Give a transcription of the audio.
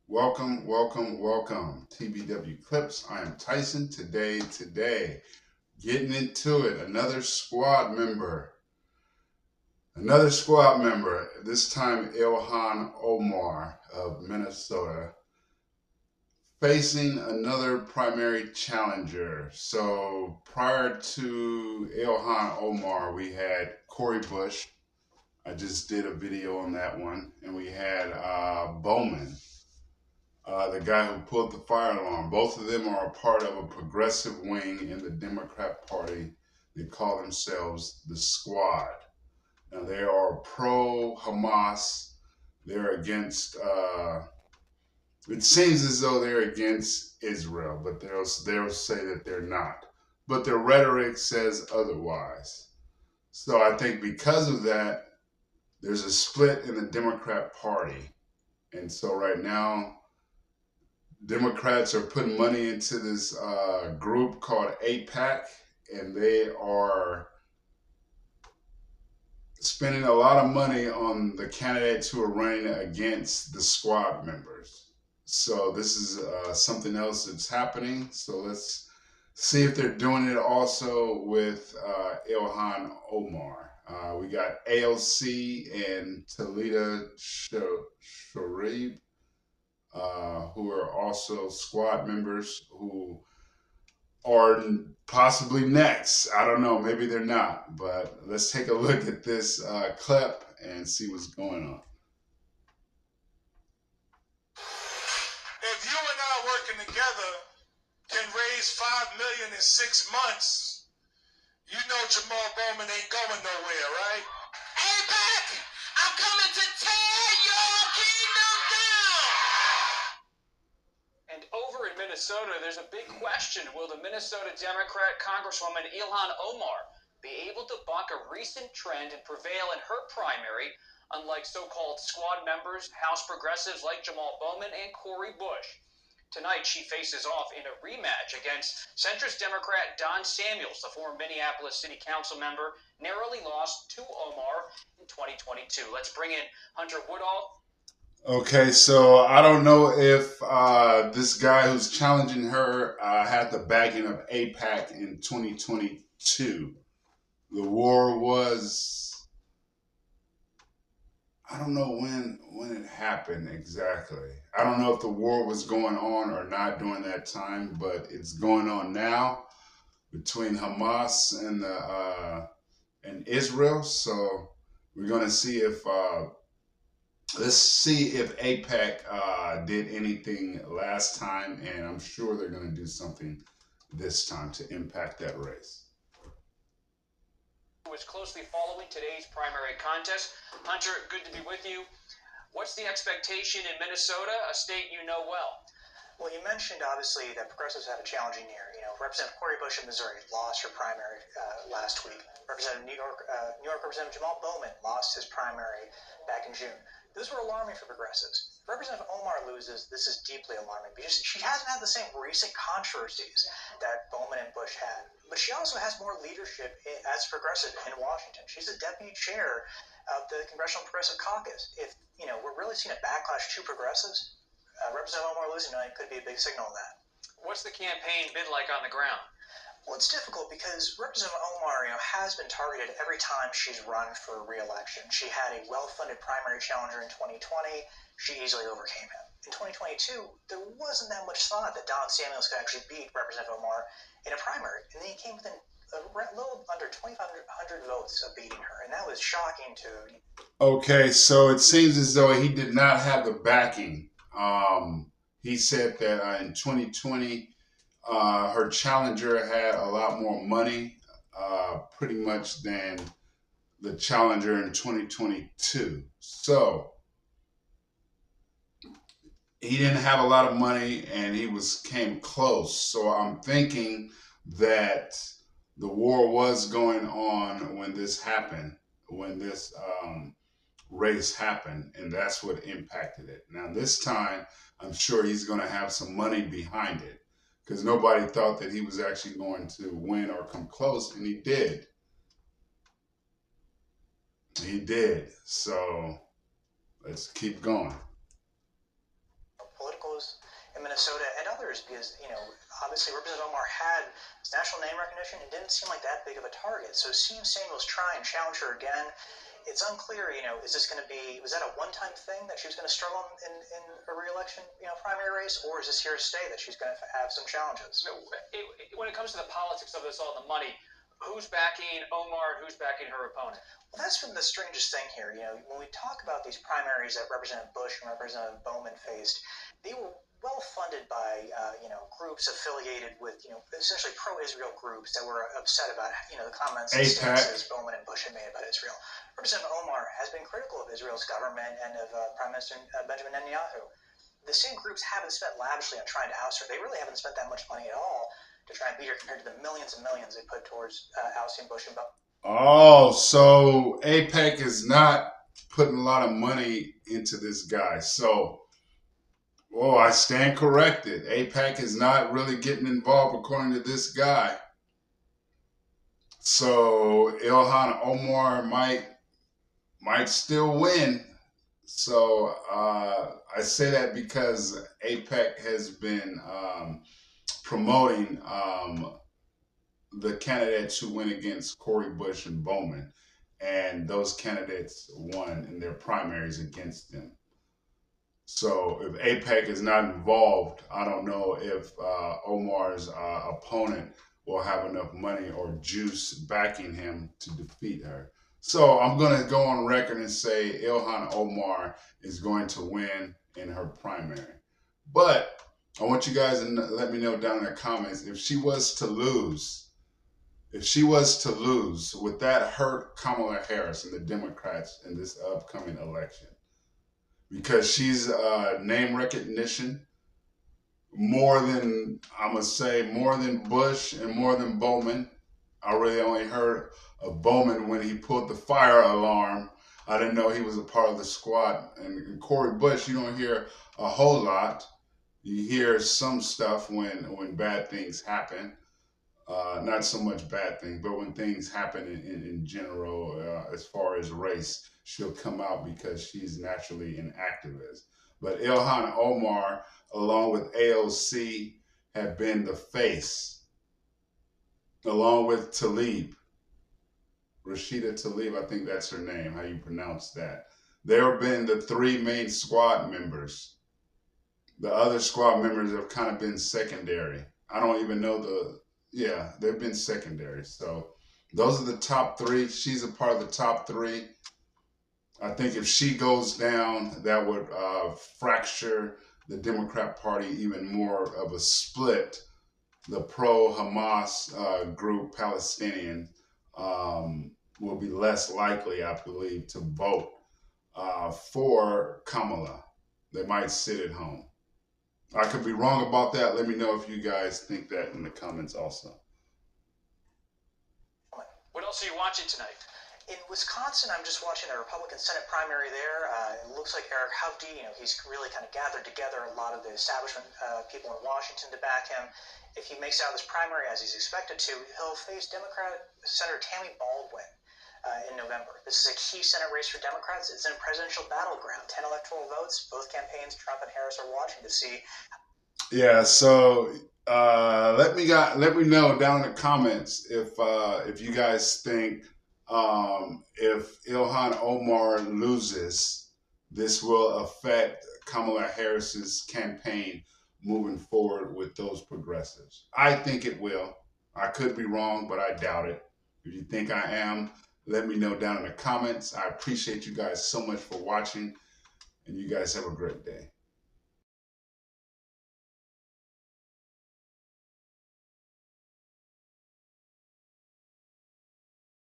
Welcome, welcome, welcome. TBW Clips. I am Tyson. Today, getting into it. Another squad member. This time, Ilhan Omar of Minnesota, facing another primary challenger. So prior to Ilhan Omar, we had Cori Bush. I just did a video on that one, and we had Bowman. The guy who pulled the fire alarm. Both of them are a part of a progressive wing in the Democrat Party. They call themselves the Squad. Now they are pro-Hamas. They're against. It seems as though they're against Israel, but they'll say that they're not. But their rhetoric says otherwise. So I think because of that, there's a split in the Democrat Party, and so right now, Democrats are putting money into this group called AIPAC, and they are spending a lot of money on the candidates who are running against the squad members. So this is something else that's happening. So let's see if they're doing it also with Ilhan Omar. We got AOC and Talita Sharib, who are also squad members who are possibly next. I don't know. Maybe they're not. But let's take a look at this clip and see what's going on. If you and I working together can raise $5 million in 6 months, you know Jamal Bowman ain't going nowhere, right? AIPAC, I'm coming to tear your kingdom down! And over in Minnesota, there's a big question. Will the Minnesota Democrat Congresswoman Ilhan Omar be able to buck a recent trend and prevail in her primary, unlike so-called squad members, House progressives like Jamal Bowman and Cori Bush? Tonight, she faces off in a rematch against centrist Democrat Don Samuels, the former Minneapolis City Council member, narrowly lost to Omar in 2022. Let's bring in Hunter Woodall. Okay, so I don't know if this guy who's challenging her had the backing of AIPAC in 2022. The war was, I don't know when it happened exactly. I don't know if the war was going on or not during that time, but it's going on now between Hamas and Israel. So we're going to see if let's see if AIPAC did anything last time, and I'm sure they're going to do something this time to impact that race. Was closely following today's primary contest. Hunter, good to be with you. What's the expectation in Minnesota, a state you know well? Well, you mentioned, obviously, that progressives had a challenging year. Representative Cori Bush of Missouri lost her primary last week. New York Representative Jamal Bowman lost his primary back in June. Those were alarming for progressives. If Representative Omar loses, this is deeply alarming because she hasn't had the same recent controversies that Bowman and Bush had. But she also has more leadership as progressive in Washington. She's the deputy chair of the Congressional Progressive Caucus. If we're really seeing a backlash to progressives, Representative Omar losing tonight could be a big signal of that. What's the campaign been like on the ground? Well, it's difficult because Representative Omar, has been targeted every time she's run for re-election. She had a well-funded primary challenger in 2020. She easily overcame him. In 2022, there wasn't that much thought that Don Samuels could actually beat Representative Omar in a primary, and then he came within a little under 2,500 votes of beating her, and that was shocking to. Okay, so it seems as though he did not have the backing. He said that in 2020, her challenger had a lot more money, pretty much than the challenger in 2022. So he didn't have a lot of money, and he came close. So I'm thinking that the war was going on when this happened, when this race happened, and that's what impacted it. Now this time, I'm sure he's going to have some money behind it, because nobody thought that he was actually going to win or come close, and he did. He did. So let's keep going. Politicals in Minnesota and others, because obviously Representative Omar had national name recognition and didn't seem like that big of a target. So seeing Samuels try and challenge her again, it's unclear. Is this going to be? Was that a one-time thing that she was going to struggle in a re-election, primary race, or is this here to stay that she's going to have some challenges? When it comes to the politics of this, all the money, who's backing Omar and who's backing her opponent? Well, that's been the strangest thing here. When we talk about these primaries that Representative Bush and Representative Bowman faced, they were well funded by groups affiliated with essentially pro-Israel groups that were upset about the comments and stances Bowman and Bush had made about Israel. Representative Omar has been critical of Israel's government and of Prime Minister Benjamin Netanyahu. The same groups haven't spent lavishly on trying to oust her. They really haven't spent that much money at all to try and beat her compared to the millions and millions they put towards ousting Bush and Bowman. Oh, so AIPAC is not putting a lot of money into this guy. So, I stand corrected. AIPAC is not really getting involved according to this guy. So Ilhan Omar might still win. So I say that because AIPAC has been promoting the candidates who went against Cori Bush and Bowman, and those candidates won in their primaries against them. So if AIPAC is not involved, I don't know if Omar's opponent will have enough money or juice backing him to defeat her. So I'm going to go on record and say Ilhan Omar is going to win in her primary. But I want you guys to let me know down in the comments if she was to lose. If she was to lose, would that hurt Kamala Harris and the Democrats in this upcoming election? Because she's name recognition more than, I'm going to say, more than Bush and more than Bowman. I really only heard of Bowman when he pulled the fire alarm. I didn't know he was a part of the squad. And Cori Bush, you don't hear a whole lot. You hear some stuff when bad things happen. Not so much bad things, but when things happen in general, as far as race, she'll come out because she's naturally an activist. But Ilhan Omar, along with AOC, have been the face, along with Tlaib. Rashida Tlaib, I think that's her name, how you pronounce that. They've been the three main squad members. The other squad members have kind of been secondary. I don't even know they've been secondary. So those are the top three. She's a part of the top three. I think if she goes down, that would fracture the Democrat Party even more of a split. The pro-Hamas group, Palestinian, will be less likely, I believe, to vote for Kamala. They might sit at home. I could be wrong about that. Let me know if you guys think that in the comments also. What else are you watching tonight? In Wisconsin, I'm just watching the Republican Senate primary there. It looks like Eric Hovde, he's really kind of gathered together a lot of the establishment people in Washington to back him. If he makes it out of this primary as he's expected to, he'll face Democrat Senator Tammy Baldwin in November. This is a key Senate race for Democrats. It's in a presidential battleground. 10 electoral votes. Both campaigns, Trump and Harris, are watching to see. Yeah, so let me know down in the comments if you guys think if Ilhan Omar loses, this will affect Kamala Harris's campaign moving forward with those progressives. I think it will. I could be wrong, but I doubt it. If you think I am, let me know down in the comments. I appreciate you guys so much for watching, and you guys have a great day.